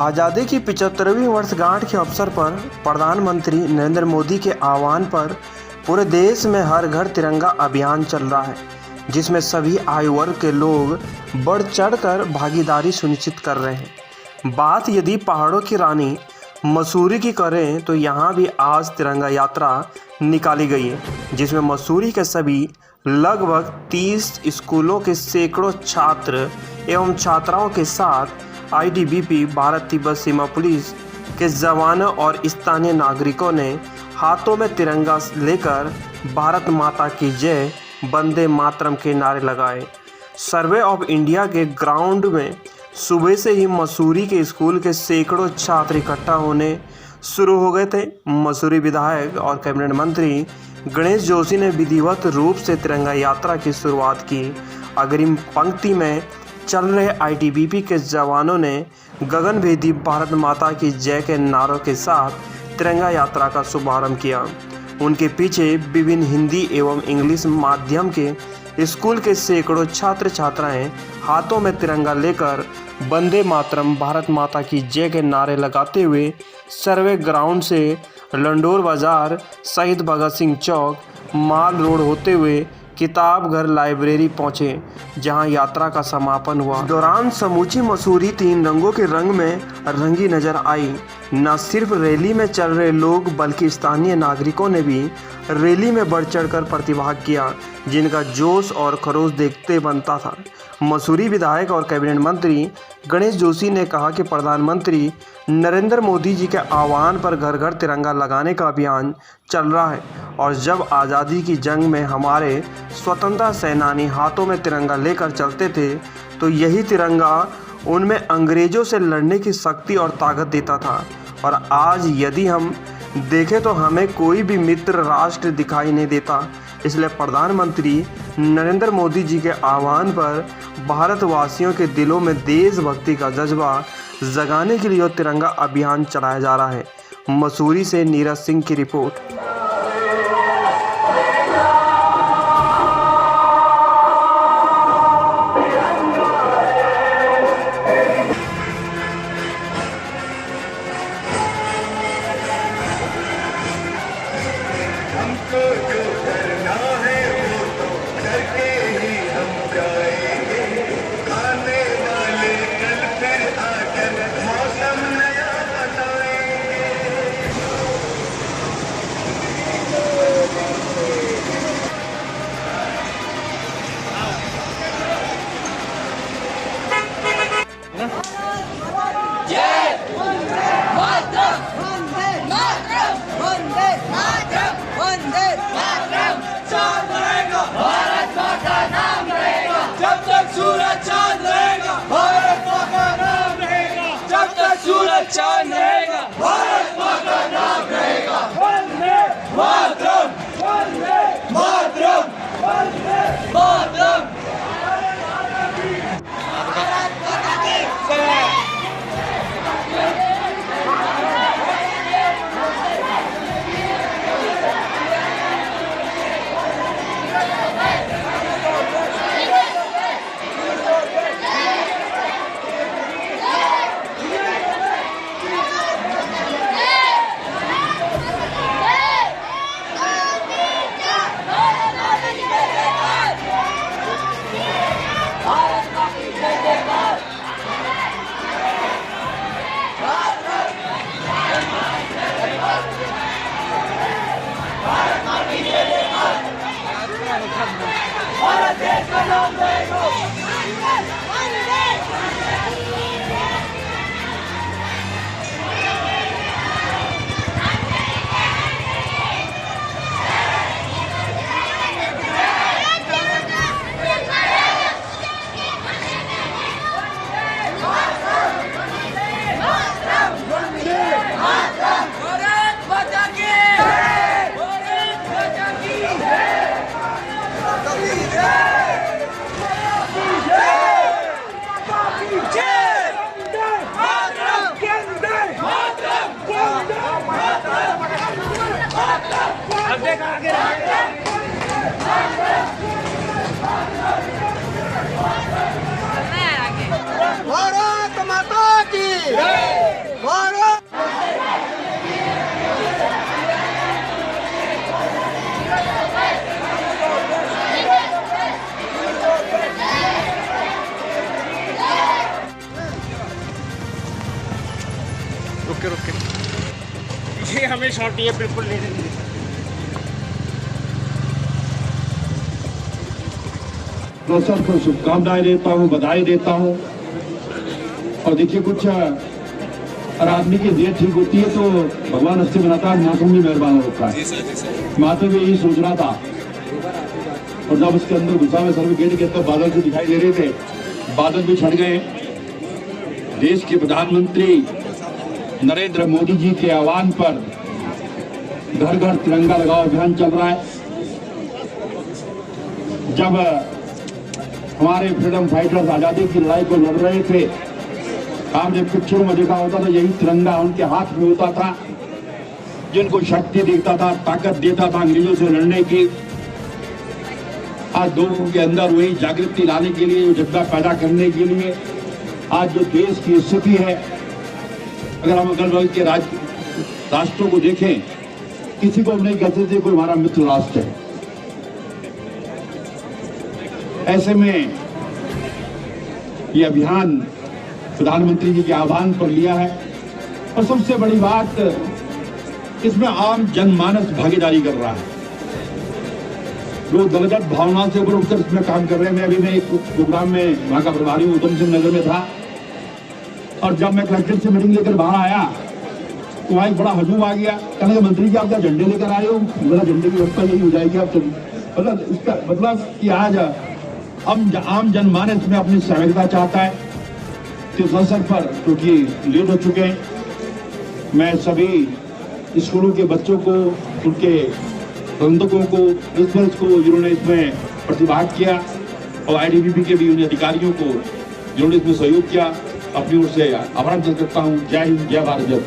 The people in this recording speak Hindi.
आज़ादी की 75वीं वर्षगांठ के अवसर पर प्रधानमंत्री नरेंद्र मोदी के आह्वान पर पूरे देश में हर घर तिरंगा अभियान चल रहा है, जिसमें सभी आयु वर्ग के लोग बढ़ चढ़कर भागीदारी सुनिश्चित कर रहे हैं। बात यदि पहाड़ों की रानी मसूरी की करें तो यहाँ भी आज तिरंगा यात्रा निकाली गई है, जिसमें मसूरी के सभी लगभग 30 स्कूलों के सैकड़ों छात्र एवं छात्राओं के साथ आईटीबीपी, भारत तिब्बत सीमा पुलिस के जवानों और स्थानीय नागरिकों ने हाथों में तिरंगा लेकर भारत माता की जय, वंदे मातरम के नारे लगाए। सर्वे ऑफ इंडिया के ग्राउंड में सुबह से ही मसूरी के स्कूल के सैकड़ों छात्र इकट्ठा होने शुरू हो गए थे। मसूरी विधायक और कैबिनेट मंत्री गणेश जोशी ने विधिवत रूप से तिरंगा यात्रा की शुरुआत की। अग्रिम पंक्ति में चल रहे आईटीबीपी के जवानों ने गगनभेदी भारत माता की जय के नारों के साथ तिरंगा यात्रा का शुभारंभ किया। उनके पीछे विभिन्न हिंदी एवं इंग्लिश माध्यम के स्कूल के सैकड़ों छात्र छात्राएं हाथों में तिरंगा लेकर वंदे मातरम, भारत माता की जय के नारे लगाते हुए सर्वे ग्राउंड से लंडोर बाजार, शहीद भगत सिंह चौक, माल रोड होते हुए किताब घर लाइब्रेरी पहुंचे, जहां यात्रा का समापन हुआ। इस दौरान समूची मसूरी 3 रंगों के रंग में रंगी नजर आई। न सिर्फ रैली में चल रहे लोग बल्कि स्थानीय नागरिकों ने भी रैली में बढ़ चढ़कर प्रतिभाग किया, जिनका जोश और खरोश देखते बनता था। मसूरी विधायक और कैबिनेट मंत्री गणेश जोशी ने कहा कि प्रधानमंत्री नरेंद्र मोदी जी के आह्वान पर घर घर तिरंगा लगाने का अभियान चल रहा है, और जब आज़ादी की जंग में हमारे स्वतंत्रता सेनानी हाथों में तिरंगा लेकर चलते थे तो यही तिरंगा उनमें अंग्रेज़ों से लड़ने की शक्ति और ताकत देता था। और आज यदि हम देखें तो हमें कोई भी मित्र राष्ट्र दिखाई नहीं देता। इसलिए प्रधानमंत्री नरेंद्र मोदी जी के आह्वान पर भारतवासियों के दिलों में देशभक्ति का जज्बा जगाने के लिए तिरंगा अभियान चलाया जा रहा है। मसूरी से नीरज सिंह की रिपोर्ट। हमको जो करना है वो तो करके ही हम जाएंगे। आने वाले कल फिर आकर मौसम नया बताएंगे। चांद रहेगा, भारत माँ का नाम रहेगा। वंदे मातरम, वंदे मातरम, वंदे मातरम। भारत देश का नाम रहेगा। भारत माता की में शॉट ये बिल्कुल नहीं देंगे। अवसर को शुभकामनाएं देता हूँ, बधाई देता हूँ। और देखिए, कुछ अगर आदमी की नीयत ठीक होती है तो भगवान हस्ते बनाता है, मौसम भी मेहरबान होता है। मैं तो यही सोच रहा था, और जब उसके अंदर घुसा में सर्वे गेट के अंदर बादल से दिखाई दे रहे थे, बादल भी छट गए। देश के प्रधानमंत्री नरेंद्र मोदी जी के आह्वान पर घर घर तिरंगा लगाओ अभियान चल रहा है। जब हमारे फ्रीडम फाइटर्स आजादी की लड़ाई को लड़ रहे थे, आपने पिक्चरों में देखा होता था, यही तिरंगा उनके हाथ में होता था, जिनको शक्ति देता था, ताकत देता था अंग्रेजों से लड़ने की। आज लोगों के अंदर वही जागृति लाने के लिए, जज्बा पैदा करने के लिए आज जो देश की स्थिति है, अगर हम अगल बगल के राष्ट्रों को देखें, किसी को हम नहीं कहते थे कोई हमारा मित्र राष्ट्र है। ऐसे में ये अभियान प्रधानमंत्री जी के आह्वान पर लिया है। और सबसे बड़ी बात, इसमें आम जनमानस भागीदारी कर रहा है। लोग दलगत भावना से ऊपर उठकर इसमें काम कर रहे हैं। मैं एक प्रोग्राम में वहां का प्रभारी उधम सिंह नगर में था, और जब मैं कलेक्टर से मीटिंग लेकर बाहर आया तो वहां एक बड़ा हजूम आ गया। कहने मंत्री जी, आप क्या झंडे लेकर आए हो? मेरा झंडे की व्यवस्था यही हो जाएगी आप। मतलब इसका मतलब कि आज आम जनमानस में अपनी सहभागिता चाहता है। तो इस अवसर पर, क्योंकि लेट हो चुके हैं, मैं सभी स्कूलों के बच्चों को, उनके प्रबंधकों को, प्रिंसिपल्स को, जिन्होंने इसमें प्रतिभाग किया, और IDBP के भी उन अधिकारियों को जिन्होंने इसमें सहयोग किया, अपनी ओर से आभार व्यक्त करता हूँ। जय हिंद, जय भारत।